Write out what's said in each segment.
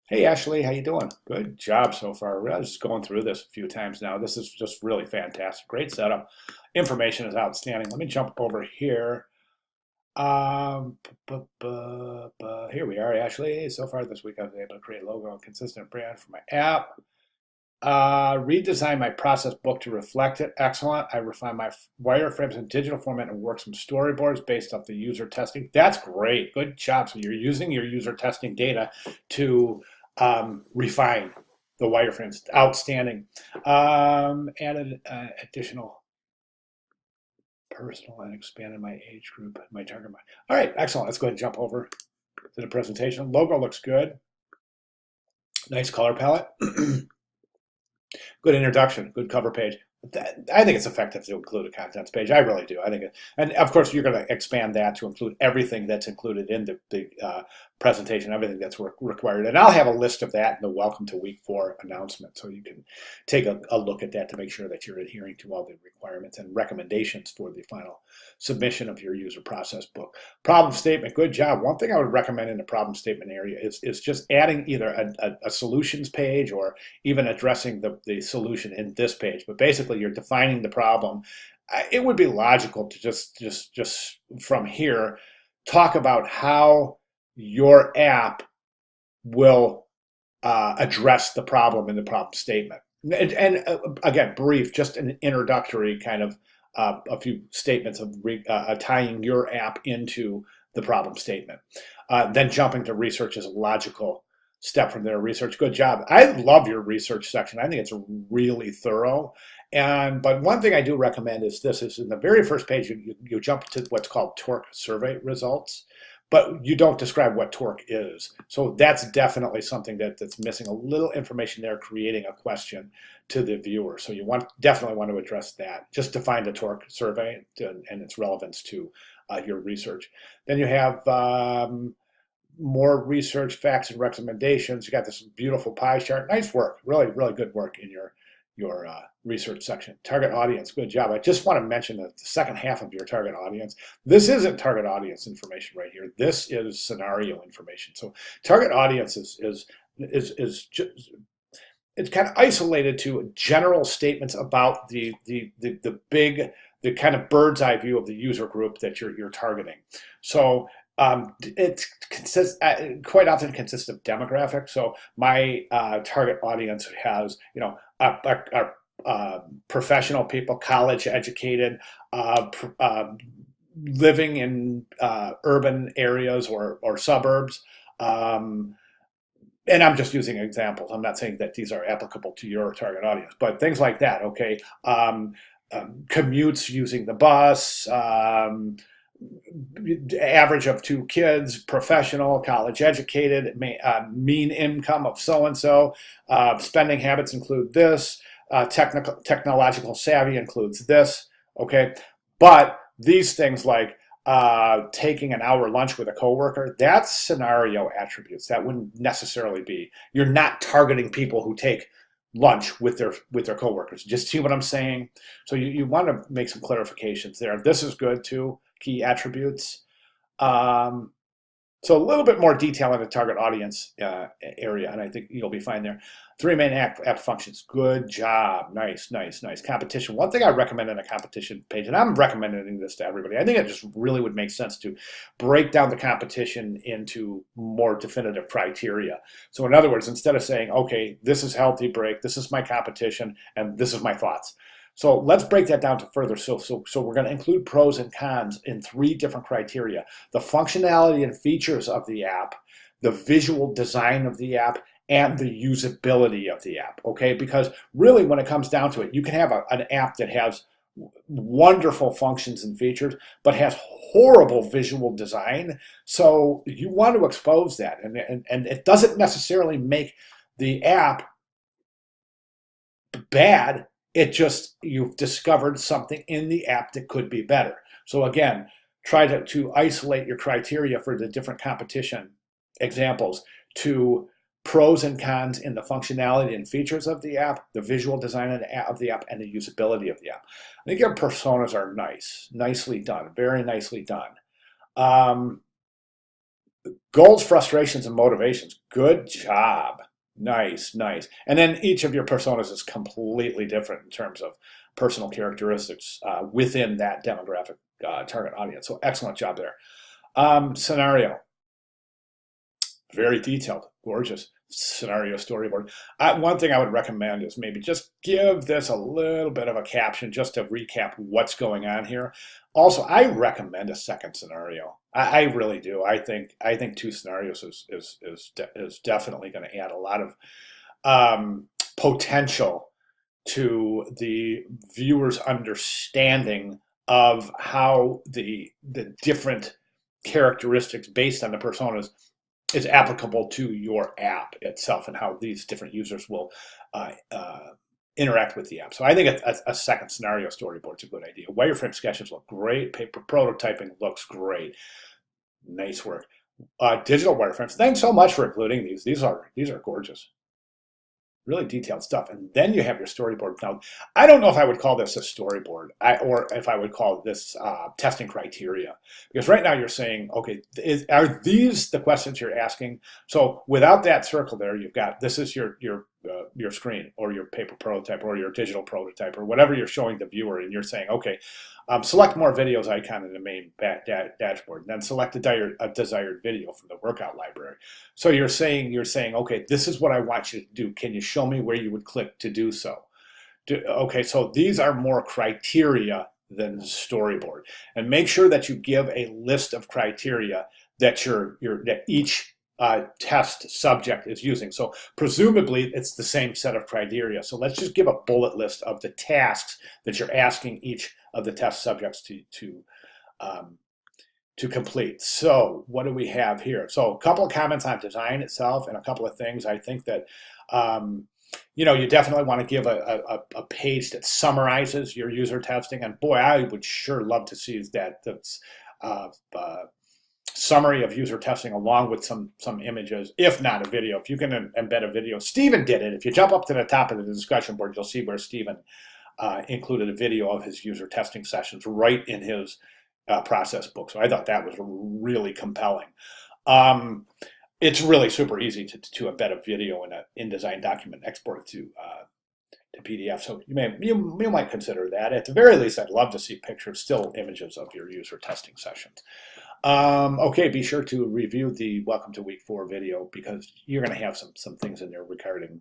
Hey Ashley, how you doing? Good job so far. I was just going through this a few times now. This is just really fantastic. Great setup. Information is outstanding. Let me jump over here. Here we are, Ashley. So far this week, I was able to create a logo and consistent brand for my app. Redesign my process book to reflect it. Excellent. I refine my wireframes in digital format and work some storyboards based off the user testing. That's great. Good job. So you're using your user testing data to refine the wireframes. Outstanding. Added additional personal and expanded my age group, my target market. All right, excellent. Let's go ahead and jump over to the presentation. Logo looks good. Nice color palette. Good introduction, good cover page. I think it's effective to include a contents page. I really do. I think, and of course, you're going to expand that to include everything that's included in the presentation, everything that's required. And I'll have a list of that in the Welcome to Week 4 announcement, so you can take a look at that to make sure that you're adhering to all the requirements and recommendations for the final submission of your user process book. Problem statement, good job. One thing I would recommend in the problem statement area is just adding either a solutions page or even addressing the solution in this page. But basically, you're defining the problem. It would be logical to just from here talk about how your app will address the problem in the problem statement. And again, brief, just an introductory kind of a few statements of tying your app into the problem statement. Then jumping to research is a logical step from there. Research, good job. I love your research section. I think it's really thorough. But one thing I do recommend is this: is in the very first page, you jump to what's called TORC survey results, but you don't describe what TORC is. So that's definitely something that's missing. A little information there, creating a question to the viewer. So you definitely want to address that. Just define the TORC survey and its relevance to your research. Then you have more research, facts, and recommendations. You got this beautiful pie chart. Nice work. Really, really good work in your research section. Target audience, good job. I just want to mention that the second half of your target audience, this isn't target audience information right here. This is scenario information. So target audience is just, it's kind of isolated to general statements about the big, the kind of bird's eye view of the user group that you're targeting. So it consists quite often consists of demographics. So my target audience has, professional people, college educated, living in urban areas or suburbs. And I'm just using examples. I'm not saying that these are applicable to your target audience, but things like that. Okay, commutes using the bus. Average of 2 kids, professional, college educated, mean income of so and so. Spending habits include this. Technological savvy includes this. Okay, but these things like taking an hour lunch with a coworker, that's scenario attributes. That wouldn't necessarily be. You're not targeting people who take lunch with their coworkers. Just see what I'm saying? So you want to make some clarifications there. This is good too. Key attributes. So a little bit more detail in the target audience area, and I think you'll be fine there. 3 main app functions. Good job. Nice, nice, nice. Competition. One thing I recommend in a competition page, and I'm recommending this to everybody, I think it just really would make sense to break down the competition into more definitive criteria. So in other words, instead of saying, okay, this is Healthy Break, this is my competition, and this is my thoughts. So let's break that down to further. So we're going to include pros and cons in 3 different criteria: the functionality and features of the app, the visual design of the app, and the usability of the app. Okay, because really, when it comes down to it, you can have an app that has wonderful functions and features, but has horrible visual design. So you want to expose that, and it doesn't necessarily make the app bad. It just, you've discovered something in the app that could be better. So again, try to isolate your criteria for the different competition examples to pros and cons in the functionality and features of the app, the visual design of the app, and the usability of the app. I think your personas are nicely done, very nicely done. Goals, frustrations, and motivations. Good job. Nice, nice. And then each of your personas is completely different in terms of personal characteristics within that demographic target audience. So excellent job there. Scenario. Very detailed, gorgeous scenario storyboard. One thing I would recommend is maybe just give this a little bit of a caption just to recap what's going on here. Also, I recommend a second scenario. I really do. I think two scenarios is definitely going to add a lot of potential to the viewer's understanding of how the different characteristics based on the personas is applicable to your app itself and how these different users will interact with the app. So I think a second scenario storyboard is a good idea. Wireframe sketches look great. Paper prototyping looks great. Nice work. Digital wireframes. Thanks so much for including these. These are gorgeous. Really detailed stuff. And then you have your storyboard. Now, I don't know if I would call this a storyboard or if I would call this testing criteria. Because right now you're saying, okay, are these the questions you're asking? So without that circle there, you've got, this is your screen or your paper prototype or your digital prototype or whatever you're showing the viewer. And you're saying, okay, select more videos icon in the main dashboard, and then select a desired video from the workout library. So you're saying, okay, this is what I want you to do. Can you show me where you would click to do so? Okay, so these are more criteria than storyboard. And make sure that you give a list of criteria that that each test subject is using. So presumably it's the same set of criteria. So let's just give a bullet list of the tasks that you're asking each of the test subjects to complete. So what do we have here? So a couple of comments on design itself and a couple of things. I think that you definitely want to give a page that summarizes your user testing. And boy, I would sure love to see that's summary of user testing along with some images, if not a video. If you can embed a video. Stephen did it. If you jump up to the top of the discussion board, you'll see where Stephen included a video of his user testing sessions right in his process book. So I thought that was really compelling. It's really super easy to embed a video in an InDesign document, export it to PDF. So you might consider that. At the very least, I'd love to see pictures, still images of your user testing sessions. Okay, be sure to review the Welcome to Week 4 video because you're going to have some things in there regarding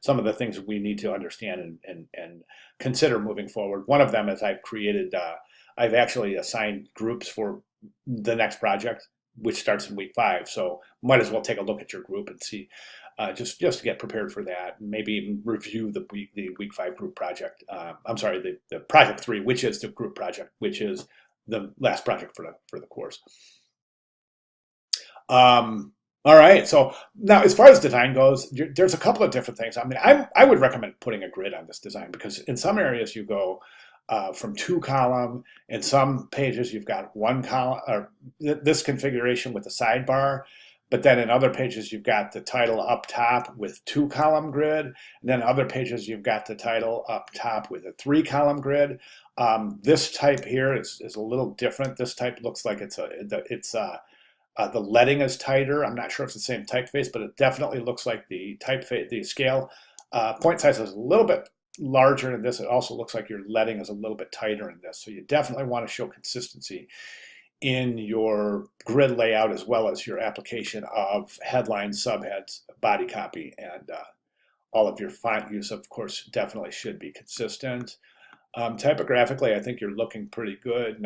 some of the things we need to understand and consider moving forward. One of them is I've actually assigned groups for the next project, which starts in week 5. So might as well take a look at your group and see, just to get prepared for that. Maybe even review the week 5 group project. I'm sorry, the project 3, which is the group project, which is the last project for the course. All right. So now, as far as design goes, there's a couple of different things. I mean, I would recommend putting a grid on this design because in some areas you go from 2-column. In some pages you've got 1 column, or this configuration with the sidebar. But then in other pages you've got the title up top with 2-column grid. And then other pages you've got the title up top with a 3-column grid. This type here is a little different. This type looks like the leading is tighter. I'm not sure if it's the same typeface, but it definitely looks like the typeface, the scale point size is a little bit larger in this. It also looks like your leading is a little bit tighter in this. So you definitely want to show consistency in your grid layout as well as your application of headlines, subheads, body copy, and all of your font use, of course, definitely should be consistent. Typographically, I think you're looking pretty good.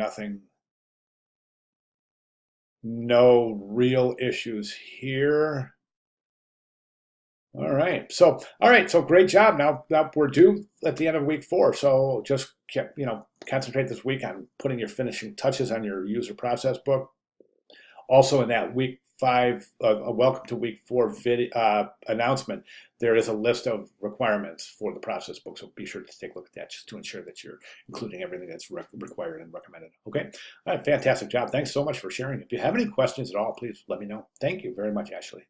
No real issues here. All right, so great job. Now we're due at the end of week 4, so just concentrate this week on putting your finishing touches on your user process book. Also, in that week 5, a welcome to week 4 video announcement, there is a list of requirements for the process book. So be sure to take a look at that just to ensure that you're including everything that's required and recommended. Okay, all right, fantastic job. Thanks so much for sharing. If you have any questions at all, please let me know. Thank you very much, Ashley.